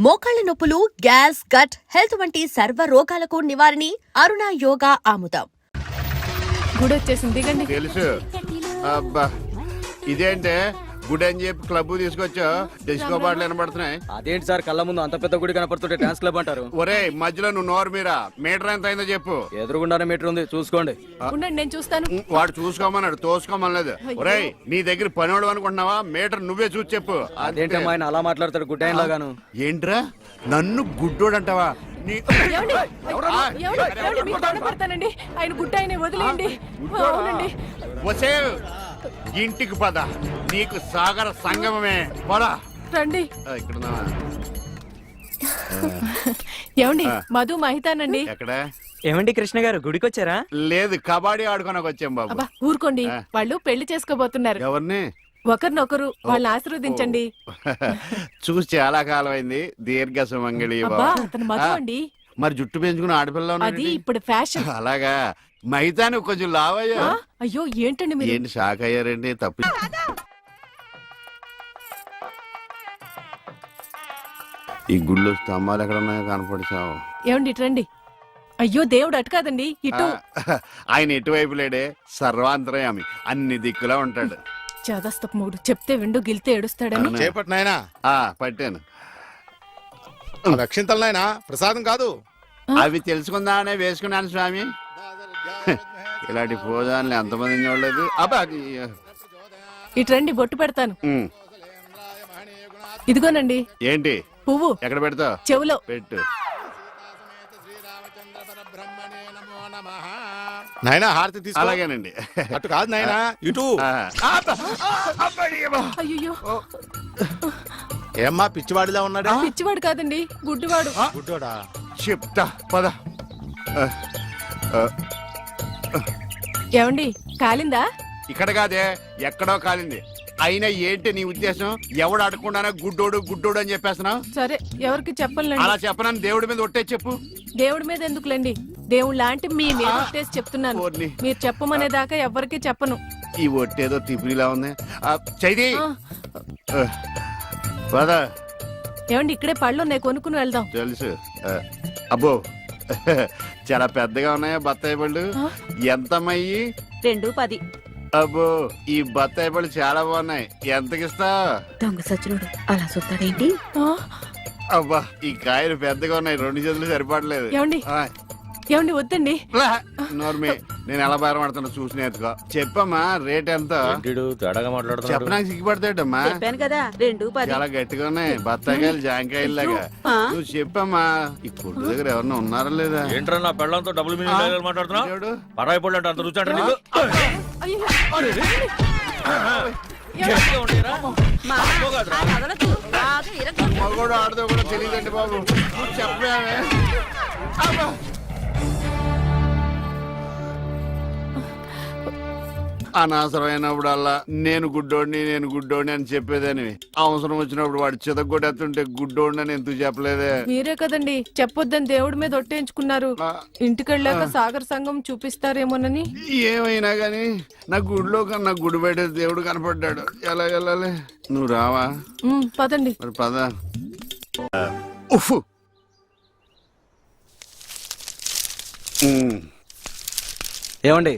మోకాళ్ల నొప్పులు, gas, gut health వంటి సర్వ రోగాలకు నివారణి అరుణ యోగా ఆముదం. గుడి వచ్చేసింది, దిగండి. తెలుసు. అబ్బా ఇదేంటే గుడి అని చెప్పి క్లబ్ తీసుకొచ్చా, డిస్కో పాటలు వినబడుతున్నాయి. అదేంటి సార్, కళ్ళ ముందు అంత పెద్ద గుడి కనపడుతుంటే డాన్స్ క్లబ్ అంటారు? ఒరే మధ్యలో నువ్వు నోరు మీరా, మీటర్ ఎంత అయిందో చెప్పు. ఎదురుగుండానే మీటర్ ఉంది, చూసుకోండి. ఉండండి, నేను చూస్తాను. వాడు చూసుకోమన్నాడు, తోసుకోమనలేదు. ఒరే నీ దగ్గర పనివాడు అనుకుంటున్నావా? మీటర్ నువ్వే చూసి చెప్పు. అదేంటమ్మా ఆయన అలా మాట్లాడతాడు గుడ్డ ఆయన లాగాను? ఏంట్రా నన్ను గుడ్డోడు అంటావా? ఏమండి? మీకు దండం పెడతానండి. ఆయన గుట్ట ఆయన వదిలేయండి. అవునండి. వసే ఇంటికి పద, నీకు సాగర సంగమమే. పదా రండి. ఇక్కడ ఏమండి? మధు మహితానండి. ఎక్కడ? ఏమండి కృష్ణ గారు, గుడికి వచ్చారా? లేదు, కబడ్డీ ఆడుకోనకు వచ్చాం బాబు. అబ్బా ఊరుకోండి, వాళ్ళు పెళ్లి చేసుకోబోతున్నారు. ఎవరిని? ఒకరినొకరు, వాళ్ళని ఆశీర్వదించండి. చూసి చాలా కాలం అయింది. దీర్ఘ సుమంగళి. అబ్బా అతను మధు అండి. మరి జుట్టు పెంచుకుని ఆడపిల్ల అది ఇప్పుడు ఫ్యాషన్. అలాగా? మైతాను కొంచెం లావయ్యా. అయ్యో ఏంటండి మీరు? ఏంటి షాక్ అయ్యారండి? తప్పు. ఈ గుళ్ళు స్తంభాలు ఎక్కడ ఉన్నాయో కనపడిచావు. ఏమండి ఇటు రండి. అయ్యో దేవుడు అటు కాదండి, ఇటు. ఆయన ఎటువైపు లేడే, సర్వాంతరయామి, అన్ని దిక్కులా ఉంటాడు. చదస్తపు మూడు చెప్తే విండు, గిల్తే ఏడుస్తాడని. చేపట్టు నాయనా. పట్టాను. రక్షింతలు నాయనా, ప్రసాదం కాదు. అవి తెలుసుకుందామనే వేసుకున్నాను స్వామి. ఇలాంటి పూజాన్ని ఎంతమంది చూడలేదు. అబ్బా ఇటు రండి, బొట్టు పెడతాను. ఇదిగోనండి. ఏంటి? పువ్వు. ఎక్కడ పెడతావు? చెవులో పెట్టు. నాయనా హారతి తీసుకో. అలాగేనండి. అటు కాదు నాయనా, ఇటు. అయ్యో ఏమ్మా పిచ్చివాడిలా ఉన్నాడా? పిచ్చివాడు కాదండి, గుడ్డివాడు. గుడ్డోడా? చెప్తా పద. ఏమండి కాలిందా? ఇక్కడ కాదే, ఎక్కడో కాలింది. అయినా ఏంటి నీ ఉద్దేశం? ఎవడు అడగకుండానే గుడ్డోడు గుడ్డోడు అని చెప్పేస్తున్నావు? సరే, ఎవరికి చెప్పలేండి. అలా చెప్పనని దేవుడి మీద ఒట్టే చెప్పు. దేవుడి మీద ఎందుకులేండి, దేవుడు లాంటి మీ మీద ఒట్టేసి చెప్తున్నాను. మీరు చెప్పమనేదాకా ఎవరికి చెప్పను. ఈ ఒట్టేదో తిప్పిలా ఉంది. చైది పద. ఏమండి ఇక్కడే పళ్ళు ఉన్నాయి, కొనుక్కుని వెళ్దాం. తెలుసు. అబ్బో చాలా పెద్దగా ఉన్నాయా బత్తాయి పళ్ళు? ఎంతమ్మయ్యి? 2.10. అబ్బో ఈ బత్తాయి పళ్ళు చాలా బాగున్నాయి. ఎంతకిస్తా? దొంగ సచ్చినోడు అలా చూస్తాడేంటి? అబ్బా ఈ కాయలు పెద్దగా ఉన్నాయి, 2 చేతులు సరిపడలేదు. ఏమండి ఏమండి వద్దండి. నోర్మి, నేను ఎలా బేరం ఆడుతున్నా చూసి నేర్చుకో. చెప్పమ్మా రేట్ ఎంత? చెప్పడానికి సిగ్గుపడతాడమ్మా. చెప్పాను కదా 2.10. చాలా గట్టిగా ఉన్నాయి బత్తాయికాయలు, జాంకాయలు లాగా. నువ్వు చెప్పమ్మా. ఈ కొట్టు దగ్గర ఎవరన్నా ఉన్నారా లేదా? ఏంట్రా నా పెళ్ళంతో డబుల్ మీనింగ్ మాట్లాడుతున్నావు? పరాయి పళ్ళు అంటే అంత రుచి అంటే నీకు? మగోడు ఆడదో కూడా తెలియదండి బాబు. చెప్పామే. అనవసరమైనప్పుడల్లా నేను గుడ్డోడిని అని చెప్పేదని, అవసరం వచ్చినప్పుడు వాడు చితగొట్టేస్తుంటే గుడ్డోడిని అని ఎందుకు చెప్పలేదే? మీరే కదండి చెప్పొద్దని దేవుడి మీద ఒట్టేయించుకున్నారు. ఇంటికెళ్ళాక సాగర్ సంఘం చూపిస్తారేమోనని. ఏమైనా గాని నా గుడిలో కన్నా గుడి బయట దేవుడు కనపడ్డాడు. ఎలా వెళ్ళాలి? నువ్వు రావా? పదండి. మరి పద. ఉఫ్. ఏమండి?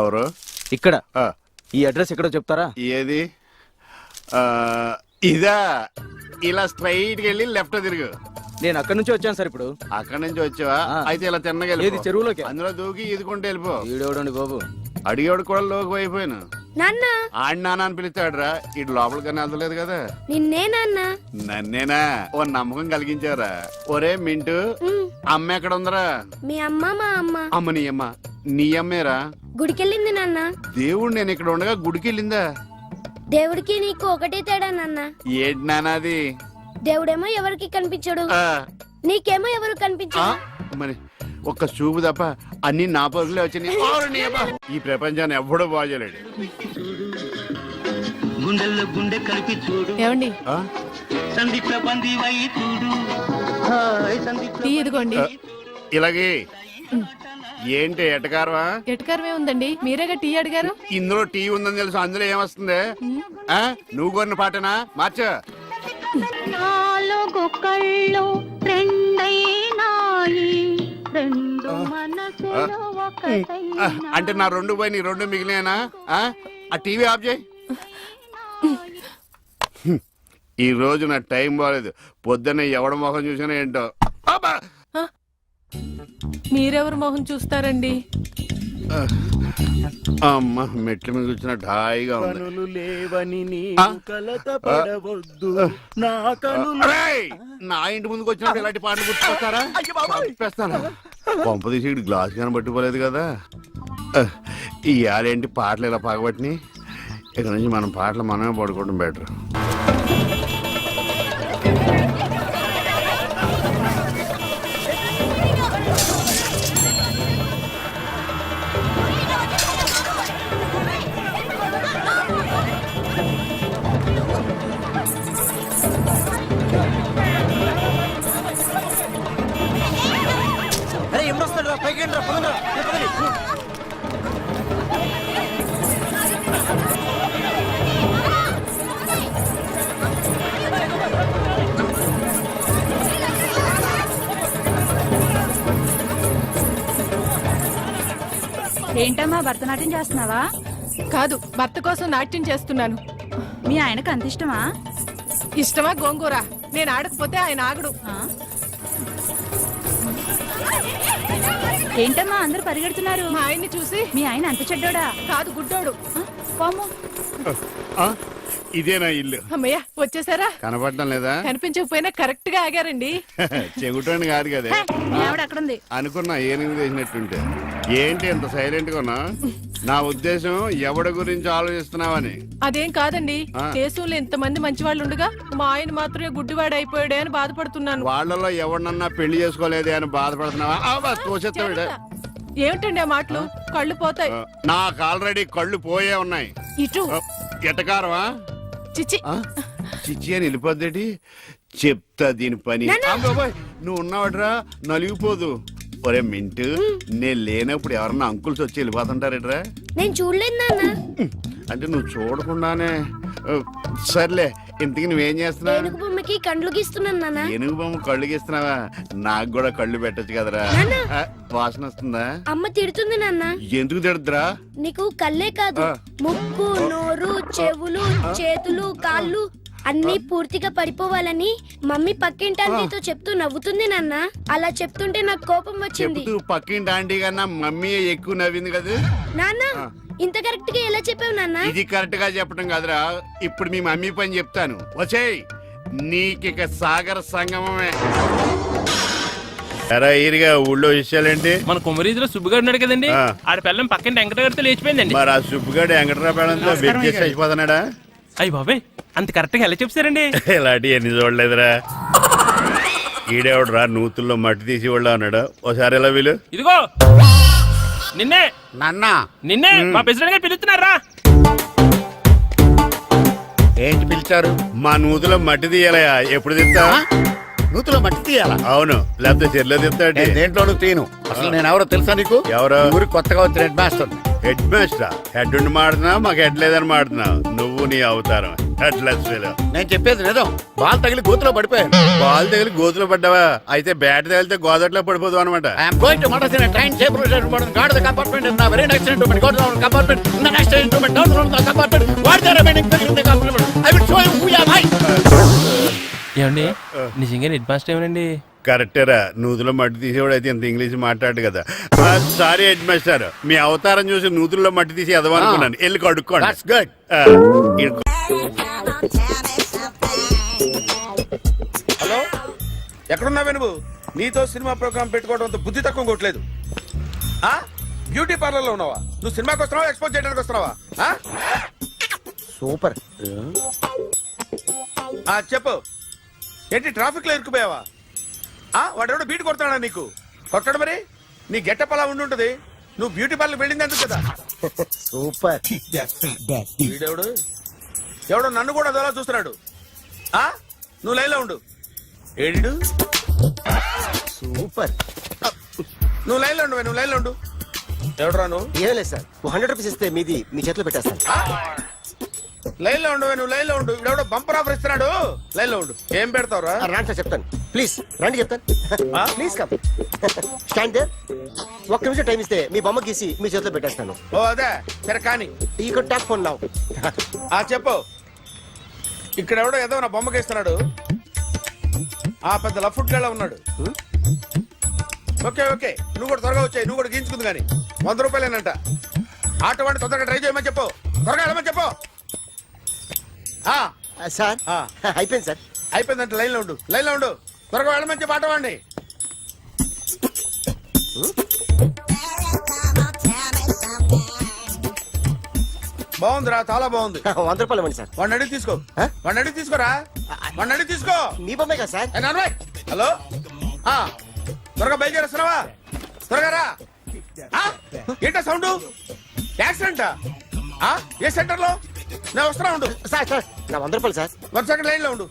ఎవరు? ఇక్కడ ఈ అడ్రస్ ఎక్కడో చెప్తారా? ఏది? ఇదా? ఇలా స్ట్రైట్ వెళ్ళి లెఫ్ట్ తిరుగు. నేను అక్కడి నుంచి వచ్చాను సార్. ఇప్పుడు అక్కడి నుంచి వచ్చావా? అయితే ఇలా తిన్నగా ఏది చెరువులోకి? అందులో దూకి ఈదుకుంటే వెళ్ళిపో. ఈడేవడండి బాబు, అడిగేవాడు కూడా లోకి అయిపోయాను. ఆడి నాన్న అని పిలుస్తాడు రా. ఇటు లోపలికన్నా వెళ్తలేదు కదా. నన్నేనా? ఓ నమ్మకం కలిగించారా? ఒరే మింటూ, అమ్మ ఎక్కడ ఉందరా? మీ అమ్మ మా అమ్మ. అమ్మ నీ అమ్మ? నీ అమ్మేరా? గుడికెళ్ళింది నాన్న. దేవుడు నేను ఇక్కడ ఉండగా గుడికెళ్ళిందా? దేవుడికి నీకు ఒకటే తేడా నాన్న. ఏంటి నాన్నది? దేవుడేమో ఎవరికి కనిపించడు, నీకేమో ఎవరు కనిపించడు. మరి ఒక్క చూపు తప్ప అన్ని నా పరుగులే వచ్చినాయి. ఈ ప్రపంచాన్ని ఎవ్వడూ బాగోలేడు. ఏమండి టీ ఇదిగోండి. ఇలాగే ఏంటి ఎటకారమా? ఎటకారమే ఉందండి, మీరేగా టీ అడిగారు. ఇందులో టీ ఉందని తెలుసు, అందులో ఏమొస్తుంది? నువ్వు కొన్న పాటనా? మార్చ. నాలో నాలుగు కళ్ళు రెండైనాయి రెండు మనసులు అంటే నా రెండు పోయి నీ రెండు మిగిలినా? ఆ టీవీ ఆఫ్ చేయి. ఈ రోజు నా టైం బాగాలేదు. పొద్దున్న ఎవడ మొహం చూసినా ఏంటో. అబ్బా! మీరెవరు మొహం చూస్తారండి? అమ్మ మెట్ల మీద కూర్చున్నట్టు హాయిగా ఉంది. అరేయ్! నా ఇంటి ముందుకు వచ్చినప్పుడు ఇలాంటి పాటలు గుర్తుకొస్తారా? చంపేస్తాను. పంప తీసి గ్లాస్ కానీ పట్టుకోలేదు కదా. ఈ ఆడేంటి పాటలు ఇలా పగబట్టిని. ఇక్కడ నుంచి మనం పాటలు మనమే పడుకోవడం బెటర్. ఏంటమ్మా భరతనాట్యం చేస్తున్నావా? కాదు, భర్త కోసం నాట్యం చేస్తున్నాను. మీ ఆయనకు అంత ఇష్టమా? ఇష్టమా గోంగూర? నేను ఆడకపోతే ఆయన ఆగడు. ఏంటమ్మా అందరూ పరిగెడుతున్నారు? మా ఆయన్ని చూసి. మీ ఆయన అంత చెడ్డోడా? కాదు, గుడ్డోడు. పాము. ఇదేనా ఇల్లు? అమ్మయ్య, వచ్చేసారా? కనపడటం లేదా? కనిపించకపోయినా కరెక్ట్ గా ఆగారండి. చెగుటని కాదు కదా. మీ ఆవిడ అక్కడ ఉంది. అనుకున్నా ఏనుగు చేసినట్టుంటే. ఏంటి ఎంత సైలెంట్ గా ఉన్నా? నా ఉద్దేశం ఎవడి గురించి ఆలోచిస్తున్నావని. అదేం కాదండి. దేశంలో ఇంతమంది మంచి వాళ్ళు ఉండగా మా ఆయన మాత్రమే గుడ్డివాడు అయిపోయాడే అని బాధపడుతున్నాను. వాళ్ళలో ఎవడన్నా పెళ్లి చేసుకోలేదే అని బాధపడుతున్నావా? తోసేస్తాడు. ఏమిటండి ఆ మాటలు? కళ్ళు పోతాయి. నాకు ఆల్రెడీ కళ్ళు పోయే ఉన్నాయి. ఇటు ఎటకారమా? చిచ్చి. చిచ్చి అని వెళ్ళిపోద్దేటి. చెప్తా దీని పని. నువ్వు ఉన్నావట్రా, నలిగిపోదు. ఒరే మింటు, నేను లేనప్పుడు ఎవరన్నా అంకుల్స్ వచ్చి వెళ్ళిపోతుంటారేట్రా? నేను చూడలేదు నాన్న. అంటే నువ్వు చూడకుండానే. సర్లే, ఇంతకి నువ్వేం చేస్తున్నావు? ఏనుగు బొమ్మకి కళ్ళు గీస్తున్నాను నాన్న. ఏనుగు బొమ్మ కళ్ళు గీస్తున్నావా? నాకు కూడా కళ్ళు పెట్టచ్చు కదరా. వాసన వస్తుందా? అమ్మ తిడుతుంది నాన్న. ఎందుకు తిడుతురా? నీకు కళ్ళే కాదు, ముక్కు, నోరు, చెవులు, చేతులు, కాళ్ళు అన్ని పూర్తిగా పడిపోవాలని మమ్మీ పక్కింటి ఆంటీతో చెప్తూ నవ్వుతుంది నాన్న. అలా చెప్తుంటే నాకు కోపం వచ్చింది. చెప్తూ పక్కింటి ఆంటీ కన్నా మమ్మీ ఎక్కువ నవ్వింది కదా నాన్న. ఇంత కరెక్ట్ గా ఎలా చెప్పావు నాన్న? ఇది కరెక్ట్ గా చెప్పడం కాదురా. ఇప్పుడు మీ మమ్మీ పని చెప్తాను. వచ్చేయ్, నీకిక సాగర సంగమమే. ఎరా ఈరిగా ఊళ్ళో విషయాలేంటి? మన కుమరీజులో సుబ్బుగాడు ఉన్నాడు కదండి, ఆడ పిల్లం పక్కన వెంకటగారితో లేచిపోయిందండి. మరి ఆ సుబ్బుగాడు వెంకటరావు పేడంతో వెయిట్ చేసి అయిపోతున్నాడా? అయ్యి బాబాయ్, అంత కరెక్ట్ గా ఎలా చెప్తారండి? ఇలాంటి ఎన్ని చూడలేదురా. ఈడేవడరా నూతుల్లో మట్టి తీసి వాళ్ళు అన్నాడు. ఒకసారి ఎలా వీలు? ఇదిగో నిన్నే నాన్నా, నిన్నే మా ప్రెసిడెంట్ గారు పిలుస్తున్నారా? ఏంటి పిలిచారు? మా నూతులో మట్టి తీయాలయా. ఎప్పుడు తీస్తా? నూతులో మట్టి తీయాలా? అవును, లేకపోతే చెర్లో తీస్తాడు. దేంట్లోనూ తీను. అసలు నేను ఎవరో తెలుసా నీకు? ఎవరో? ఊరికి కొత్తగా వచ్చిన head master. Head master? Head ఉండి మాడుతున్నావు, మాకు హెడ్ లేదని మాడుతున్నావు. నువ్వు నీ అవతారం హెడ్లెస్. నేను చెప్పేది నిజం. బాల్ తగిలి గోతులో పడిపోయాను. బాల్ తగిలి గోతులో పడ్డావా? అయితే బ్యాట్ తగిలితే గోదట్లో పడిపోదు అనమాట. ఐఎమ్ గోయింగ్ టు మడస్ in a train table guard the compartment in the very next instrument. Go down compartment in the next instrument. Down from the compartment. What the remaining thing in the compartment? I will show you who you are. ఏమండి, నిజంగా head master ఏమనండి? కరెక్టేరా. నూతులో మట్టి తీసేవాడు అయితే ఇంత English మాట్లాడు కదా. Sorry head master, మీ అవతారం చూసి నూతుల్లో మట్టి తీసి ఎదవనుకున్నాను. వెళ్ళి కడుక్కోండి. That's good. హలో, ఎక్కడున్నావే నువ్వు? నీతో సినిమా ప్రోగ్రామ్ పెట్టుకోవడంతో బుద్ధి తక్కువ కొట్టలేదు. బ్యూటీ పార్లర్ లో ఉన్నావా? నువ్వు సినిమాకి వస్తున్నావా, ఎక్స్పోజ్ చేయడానికి వస్తున్నావా? సూపర్. చెప్పు, ఏంటి ట్రాఫిక్ లో ఇరుక్కుపోయావా? వాడెవడో బీట్ కొడతాడా నీకు? కొట్టడు మరి. నీ గెట్టప్ అలా ఉండుంటది. నువ్వు బ్యూటీ పార్లర్ వెళ్ళింది ఎందుకు కదా? సూపర్. వీడెవడు? ఎవడో నన్ను కూడా అదోలా చూస్తున్నాడు. నువ్వు లైన్ లో ఉండు. ఏడు సూపర్. నువ్వు లైన్ లో ఉండు. నువ్వు లైన్ లో ఉండు. ఎవడరా నువ్వు? ఏం లేదు సార్, 100 రూపీస్ ఇస్తే మీది మీ చేతిలో పెట్టేస్తాను. లైన్ లో ఉండు, నువ్వు లైన్ లో ఉండు. ఇవిడెవడో బంపర్ ఆఫర్ ఇస్తున్నాడు. లైన్ లో ఉండు. ఏం పెడతావురా? రాండి సార్ చెప్తాను. ప్లీజ్ రండి చెప్తాను. Please come. Stand there. ఒక్క నిమిషం టైం ఇస్తే మీ బొమ్మ గీసి మీ చేతిలో పెట్టేస్తాను. ఓ అదే సరే కానీ. ఈ కుడ్ టాక్ ఫోన్ నౌ. చెప్పు. ఇక్కడ ఎవడో ఏదో నా బొమ్మకి ఇస్తున్నాడు. ఆ పెద్ద లఫుట్ గేళ ఉన్నాడు. ఓకే ఓకే, నువ్వు కూడా త్వరగా వచ్చాయి. నువ్వు కూడా గీంచుకుంది కానీ 100 రూపాయలేనంట. ఆటో వాడిని తొందరగా ట్రై చేయమని చెప్పు. త్వరగా వెళ్ళమని చెప్పు. సార్ అయిపోయింది సార్. అయిపోయిందంటే లైన్ లో ఉండు, లైన్ లో ఉండు. త్వరగా వెళ్ళమని చెప్పు ఆటో వాడిని. బాగుందిరా, చాలా బాగుంది. 100 రూపాయలు ఇవ్వండి సార్. వాడిని అడిగి తీసుకో. వాడిని అడిగి తీసుకోరా. వాడిని అడిగి తీసుకో. మీ బొమ్మే కదా సార్. ఏ నాన్నబాయ్, హలో. త్వరగా బయలుదేరేస్తున్నావా? త్వరగా రా. ఏంటా సౌండ్? యాక్సిడెంట్? ఏ సెంటర్ లో? నేను వస్తున్నా ఉండు. సార్ సార్ నా 100 రూపాయలు సార్. 1 సెకండ్ లైన్ లో ఉండు.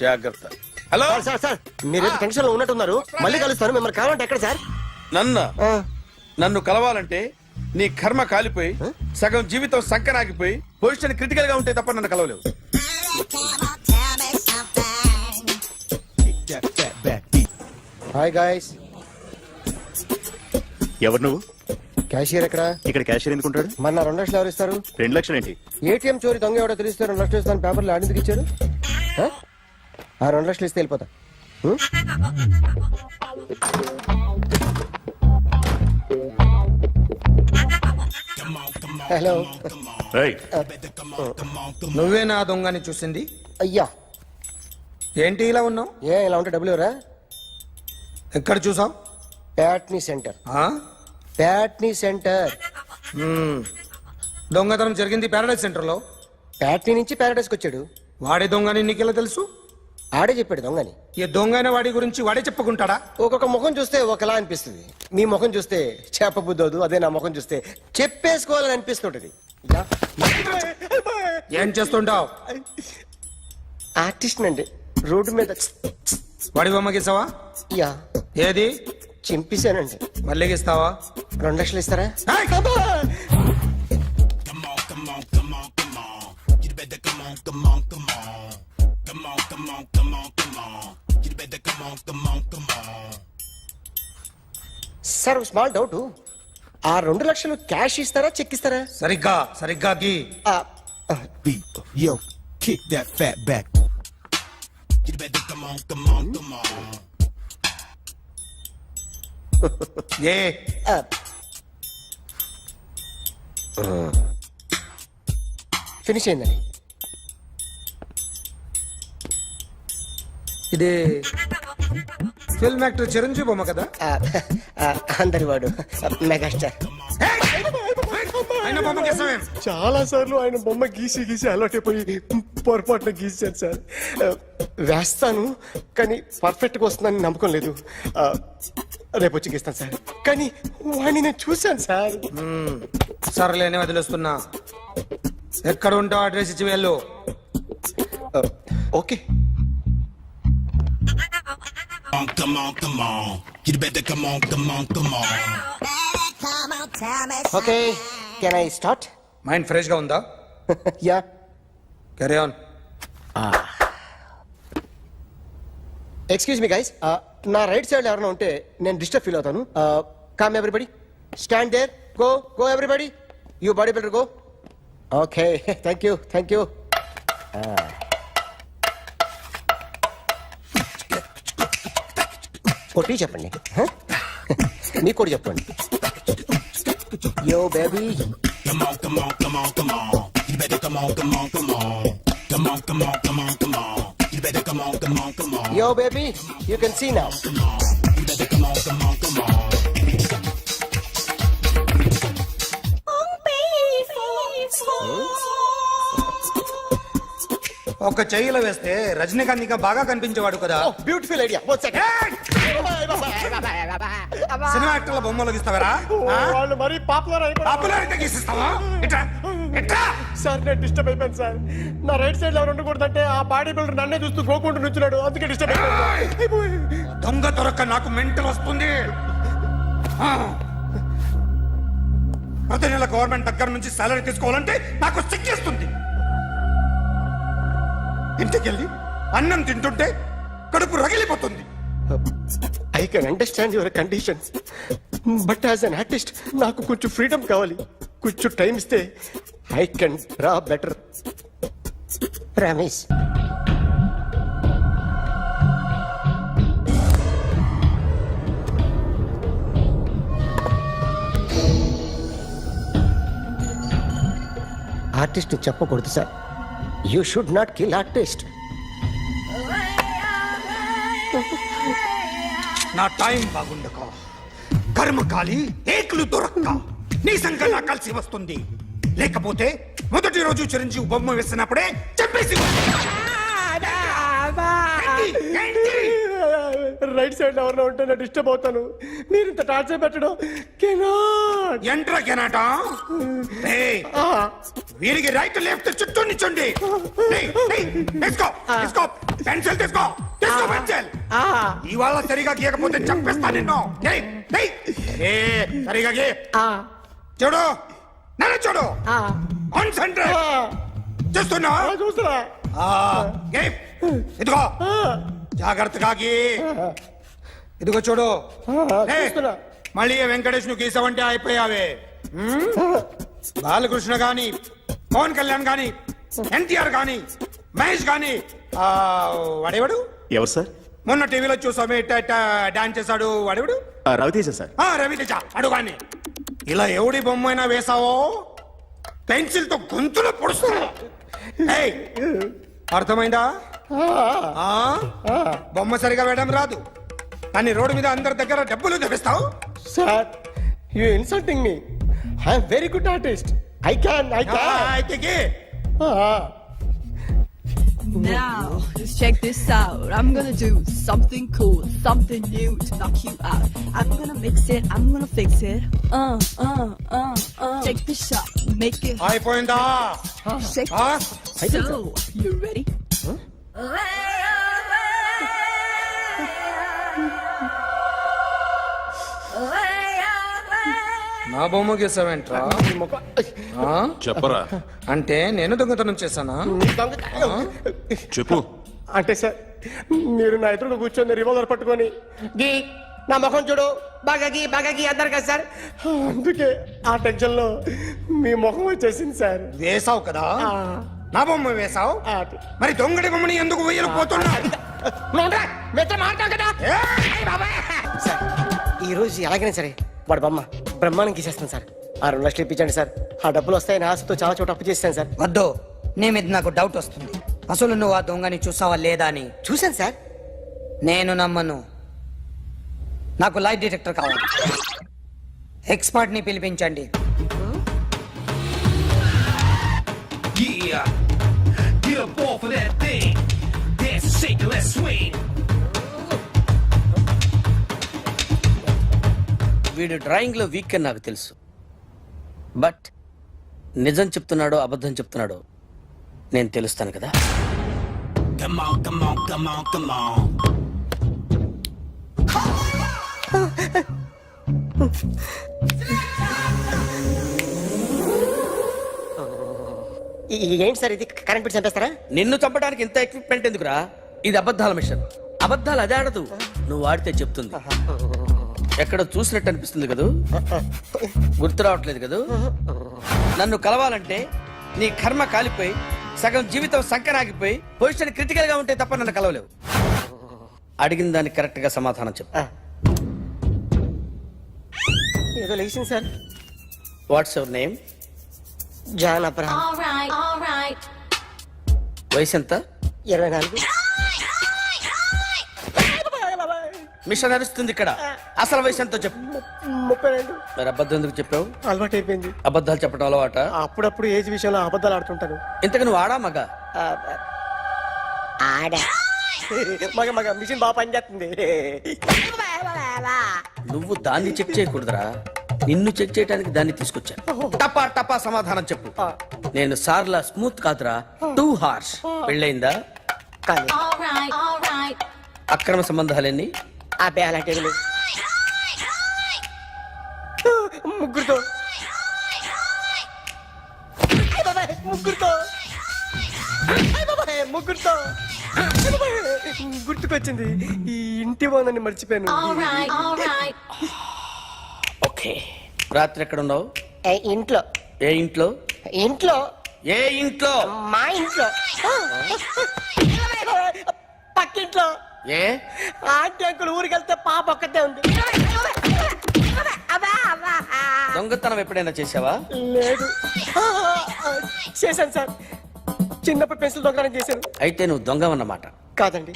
జాగ్రత్త. హలో సార్ సార్ సార్ మీరేదో టెన్షన్ లో ఉన్నట్టున్నారు. మళ్ళీ కలుస్తాను. మిమ్మల్ని కావాలంటే ఎక్కడ సార్? నన్ను కలవాలంటే నీ కర్మ కాలిపోయి సగం జీవితం సంకనాగిపోయి పొజిషన్ క్రిటికల్ గా ఉంటే తప్ప నన్ను కలవలేవు. Hi guys. ఎవరు నువ్వు? క్యాషియర్ ఎక్కడ? ఇక్కడ క్యాషియర్ ఎందుకుంటాడు? మన 2 లక్షలు ఎవరు ఇస్తారు? 2 లక్షలు ఏంటి? ఏటీఎం చోరీ దొంగ ఎవడో తెలిస్తే 2 లక్షలు ఇస్తాను పేపర్లు ఆడిందుకు ఇచ్చాడు. ఆ 2 లక్షలు ఇస్తే వెళ్ళిపోతా. హలో. నువ్వే నా దొంగని చూసింది? అయ్యా ఏంటి ఇలా ఉన్నావు? ఇలా ఉంటే డబ్బులు ఎవరా? ఎక్కడ చూసావు? ప్యాట్నీ సెంటర్. ప్యాట్నీ సెంటర్. దొంగతనం జరిగింది ప్యారడైజ్ సెంటర్ లో. ప్యాట్నీ నుంచి ప్యారడైజ్కి వచ్చాడు. వాడే దొంగని నీకెలా తెలుసు? ఆడే చెప్పాడు దొంగని. ఈ దొంగైన వాడి గురించి వాడే చెప్పుకుంటాడా? ఒక్కొక్క ముఖం చూస్తే ఒకలా అనిపిస్తుంది. మీ ముఖం చూస్తే చెప్పబుద్దోదు. అదే నా ముఖం చూస్తే చెప్పేసుకోవాలని అనిపిస్తుంటది. ఏం చేస్తుంటావు? ఆర్టిస్ట్ అండి. రోడ్డు మీద వాడి బొమ్మ గీసావా? యా. ఏది? చింపేశానండి. మళ్ళీ గీస్తావా? 2 లక్షలు ఇస్తారా? Sir small doubt. ఆ 2 లక్షలు క్యాష్ ఇస్తారా చెక్ ఇస్తారా? సరిగ్గా సరిగ్గా గీ. ఏ ఫినిష్ అయిందండి. ఇది ఫిల్మ్ యాక్టర్ చిరంజీవి బొమ్మ కదా? అందరి వాడు మెగాస్టార్. ఆయన బొమ్మ గీసావేం? చాలా సార్లు ఆయన బొమ్మ గీసి గీసి అలవాటైపోయి పొరపాటున గీసాను సార్. వేస్తాను కానీ పర్ఫెక్ట్ గా వస్తుందని నమ్మకం లేదు. రేపు వచ్చి గీస్తాను సార్. కానీ వాడిని నేను చూశాను సార్. సర్లేని వదిలేస్తున్నా. ఎక్కడ ఉంటావు అడ్రస్ ఇచ్చి వెళ్ళు. Okay. Okay can I start? Mind fresh గా ఉందా? Yeah. Carry on. Excuse me guys. నా రైట్ సైడ్ ఎవరైనా ఉంటే నేను డిస్టర్బ్ ఫీల్ అవుతాను. Come everybody, stand there. Go go everybody. You body builder go. Okay thank you thank you. కొట్టి చెప్పండి. మీకు కూడా చెప్పండి. Yo baby. Yo, baby, you can see now. ఒక చెయ్యిలో వేస్తే రజనీకాంత్ ఇంకా బాగా కనిపించేవాడు కదా. Beautiful idea. సినిమా యాక్టర్ల బొమ్మలు గీస్తావరా? వాళ్ళు మరీ పాపులారిటీ గీసిస్తావా? సార్ నేను డిస్టర్బ్ అయిపోయాను సార్. నా రైట్ సైడ్ ఎవరు ఉండకూడదంటే ఆ బాడీ బిల్డర్ నన్నే చూస్తూ గోకుంటూ నుంచున్నాడు. అందుకే డిస్టర్బ్ అయిపోయాను. దొంగ దొరక్క నాకు మెంటల్ వస్తుంది. ప్రతి నెల గవర్నమెంట్ దగ్గర నుంచి సాలరీ తీసుకోవాలంటే నాకు సిగ్గేస్తుంది. ఇంటికెళ్ళి అన్నం తింటుంటే కడుపు రగిలిపోతుంది. I can understand your conditions, but as an artist నాకు కొంచెం ఫ్రీడమ్ కావాలి. కొంచెం టైం ఇస్తే I can draw better. Promise. Artist చెప్పకూడదు sir. You should not kill artist. నా టైం బాగుండక కర్మకాలి ఏకులు దొరక్క నీ సంఖ్య నాకు కలిసి వస్తుంది. లేకపోతే మొదటి రోజు చిరంజీవి బొమ్మ వేసినప్పుడే చెప్పేసి రైట్ సైడ్ ఎవరిలో ఉంటే నేను డిస్టర్బ్ అవుతాను. మీరు ఇంత టార్చర్ పెట్టడం కెనాట్. ఎంట్రా కెనాట. వీరికి రైట్ లెఫ్ట్ చుట్టూ నిచ్చండి. తీసుకో పెన్సిల్ తీసుకో పెన్సిల్. ఇవాళ సరిగా గీయకపోతే చంపేస్తా నిన్ను. సరిగా గీ. చూడు నన్ను చూడు. కాన్సంట్రేట్ చూస్తున్నా. ఇదిగో జాగ్రత్తగా గీ. ఇదిగో చూడు. మళ్ళీ వెంకటేష్ ను గీసావంటే అయిపోయావే. బాలకృష్ణ గాని, పవన్ కళ్యాణ్ గాని, ఎన్టీఆర్ గాని, మహేష్ గాని, వాడేవాడు ఎవరు సార్? మొన్న టీవీలో చూసామే డాన్స్ చేశాడు వాడేవాడు? రవితేజ సార్. రవితేజ అడుగాని. ఇలా ఎవడి బొమ్మ అయినా వేసావో పెన్సిల్ తో గొంతులో పొడుస్తా. అర్థమైందా? బొమ్మ సరిగా వేయడం రాదు కానీ రోడ్డు మీద అందరి దగ్గర డబ్బులు తెప్పిస్తావు. Sir you insulting me. I am very good artist. I can. Now, let's check this out. I'm gonna do something cool, something new to knock you out. I'm gonna mix it, I'm gonna fix it. Check this out, make it. అయిపోయిందా? Shake it. So, you ready? నా బొమ్మ గీసావేంట్రా? చెప్పరా. అంటే నేను దొంగతనం చేశానా? చెప్పు. అంటే సార్ మీరు నా ఎదురు కూర్చొని రివాల్వర్ పట్టుకొని గీ నా ముఖం చూడు బాగా గీ అన్నారు కదా సార్. అందుకే ఆ టెన్షన్ లో మీ ముఖం వచ్చేసింది సార్. వేసావు కదా, నా బొమ్మ వేసావు. మరి దొంగడి బొమ్మని ఎందుకు వేయలేకపోతున్నా? సార్ ఈ రోజు ఎలాగైనా సరే వాడు బొమ్మ బ్రహ్మాండం గీసేస్తాను సార్. 6 లక్షలు ఇప్పించండి సార్. ఆ డబ్బులు వస్తాయని ఆశతో చాలా చోట అప్పు చేస్తాను సార్. వద్దు, నీ మీద నాకు డౌట్ వస్తుంది. అసలు నువ్వు ఆ దొంగని చూసావా లేదా అని. చూశాను సార్. నేను నమ్మను. నాకు లైట్ డిటెక్టర్ కావాలి. ఎక్స్పర్ట్ ని పిలిపించండి. వీడు డ్రాయింగ్ లో వీక్ అని నాకు తెలుసు, బట్ నిజం చెప్తున్నాడో అబద్ధం చెప్తున్నాడో నేను తెలుస్తాను కదా. ఏంటి సార్ ఇది? కరెంట్ బిల్ చంపేస్తారా? నిన్ను చంపడానికి ఇంత ఎక్విప్మెంట్ ఎందుకురా? ఇది అబద్ధాల మిషన్. అబద్ధాలు అదే ఆడదు, నువ్వు వాడితే చెప్తుంది. ఎక్కడ చూసినట్టు అనిపిస్తుంది కదూ? గుర్తు రావట్లేదు కదూ? నన్ను కలవాలంటే నీ కర్మ కాలిపోయి సగం జీవితం సంకరాగిపోయి పొజిషన్ క్రిటికల్ గా ఉంటే తప్ప నన్ను కలవలేవు. అడిగిన దానికి కరెక్ట్ గా సమాధానం చెప్పు. ఏదో లేచింది sir. What's your name? John Abraham. వయసు ఎంత? 24. మిషన్ నడుస్తుంది ఇక్కడ. అసలు వయసు ఎంతో చెప్పు. 32. మరి అబద్ధం ఎందుకు చెప్పావు? అలవాటు అయిపోయింది. అబద్ధాలు చెప్పడం అలవాట? అప్పుడప్పుడు ఏజ్ విషయంలో అబద్ధాలు ఆడుతుంటాను. ఇంతకు నువ్వు ఆడా మగ? ఆడా. మగ మిషన్ బాగా పనిచేస్తుంది. నువ్వు దాన్ని చెక్ చేయకూడదురా, నిన్ను చెక్ చేయడానికి దాన్ని తీసుకొచ్చాను. టపా టపా సమాధానం చెప్పు. నేను సార్లా స్మూత్ కాదురా, టూ హార్ష్. పెళ్ళయిందా? కానీ అక్రమ సంబంధాలన్నీ? అలాంటి ముగ్గురుతో ముగ్గురుతో గుర్తుకొచ్చింది. ఈ ఇంటి ఓనర్ని మర్చిపోయాను. ఓకే, రాత్రి ఎక్కడ ఉన్నావు? ఇంట్లో. ఏ ఇంట్లో? ఇంట్లో. ఏ ఇంట్లో? మా ఇంట్లో. పక్కింట్లో. ఏ ఆంటీ అంకుల్ ఊరికి వెళ్తే పాప ఒక్కతే ఉంది. దొంగతనం ఎప్పుడైనా చేసావా? లేదు. చేశాను సార్, చిన్నప్పుడు పెన్సిల్ దొంగతనం చేశాను. అయితే నువ్వు దొంగవన్నమాట. కాదండి,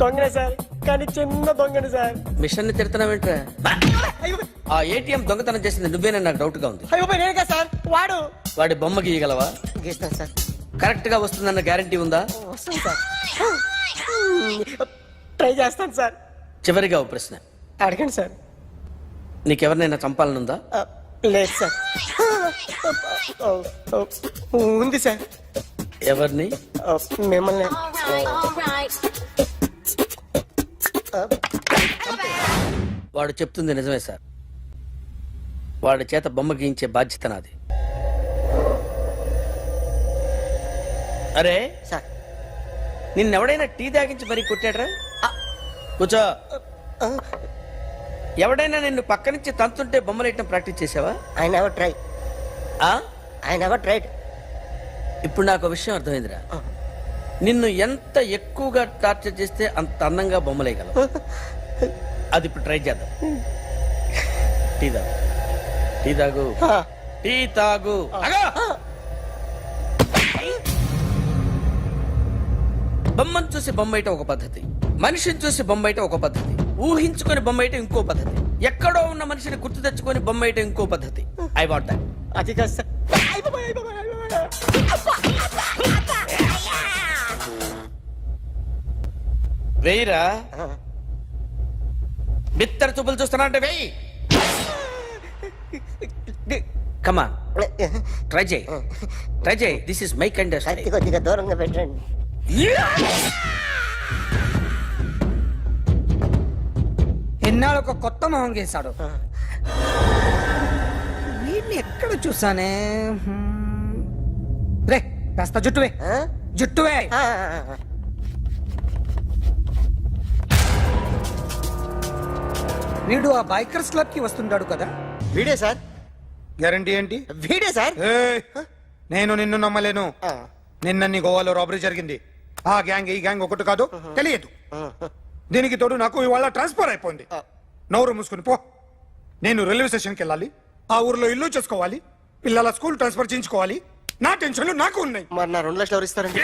దొంగనే సార్, కానీ చిన్న దొంగని సార్. మిషన్ ని తిడుతున్నావేంట్రా? ఆ ఏటీఎం దొంగతనం చేసింది నువ్వేనని నాకు డౌట్ గా ఉంది. అయ్యో నేను కదా సార్, వాడు. వాడి బొమ్మ గీయగలవా? గీస్తాను సార్. కరెక్ట్ గా వస్తుందన్న గ్యారంటీ ఉందా? వస్తాను సార్, ట్రై చేస్తాను సార్. చివరిగా ఓ ప్రశ్న అడగండి సార్. నీకెవరినైనా చంపాలనుందా? లేదు సార్. ఉంది సార్. ఎవరిని? మిమ్మల్ని. వాడు చెప్తుంది నిజమే సార్. వాడి చేత బొమ్మ గీయించే బాధ్యత నాది. అరే సార్, నిన్నెవడైనా టీ తాగించి మరీ కొట్టాడ్రా? కూర్చో. ఎవడైనా నిన్ను పక్క నుంచి తంతుంటే బొమ్మలేయటం ప్రాక్టీస్ చేసావా? I never try. I never tried. ఇప్పుడు నాకు విషయం అర్థమైందిరా. నిన్ను ఎంత ఎక్కువగా టార్చర్ చేస్తే అంత అందంగా బొమ్మలేయగలవు. అది ఇప్పుడు ట్రై చేద్దాం. టీ తాగు, టీ తాగు, టీ తాగు. బొమ్మను చూసి బొమ్మయటం ఒక పద్ధతి, మనిషిని చూసి బొమ్మయటం ఒక పద్ధతి, ఊహించుకొని బొమ్మయటం ఇంకో పద్ధతి, ఎక్కడో ఉన్న మనిషిని గుర్తు తెచ్చుకొని బొమ్మయటం ఇంకో పద్ధతి. I want that. అది కాదు సార్. వెయ్యిరా. బిత్తర చూపులు చూస్తున్నా అంటే వెయ్యి. కమా, ట్రై చేయి, ట్రై చేయి. This is my kind of style. కొద్దిగా దూరంగా పెట్టండి. ఎన్నాళ్ళు ఒక కొత్త మొహం గీశాడు. వీడిని ఎక్కడ చూసానే? రే కాస్త జుట్టువే, జుట్టువే. వీడు ఆ బైకర్స్ క్లబ్ కి వస్తుంటాడు కదా? వీడే సార్. గ్యారంటీ ఏంటి? వీడే సార్. నేను నిన్ను నమ్మలేను. నిన్న నీ గోవాలో రాబరీ జరిగింది. ఆ గ్యాంగ్ ఈ గ్యాంగ్ ఒకటి కాదు, తెలియదు. దీనికి తోడు నాకు ఇవాళ ట్రాన్స్ఫర్ అయిపోయింది. నోరు మూసుకుని పో. నేను రైల్వే స్టేషన్కి వెళ్ళాలి, ఆ ఊర్లో ఇల్లు చేసుకోవాలి, పిల్లల స్కూల్ ట్రాన్స్ఫర్ చేయించుకోవాలి. నా టెన్షన్లు నాకు ఉన్నాయి. మరి నా 2 లక్షలు ఎవరు ఇస్తారండి?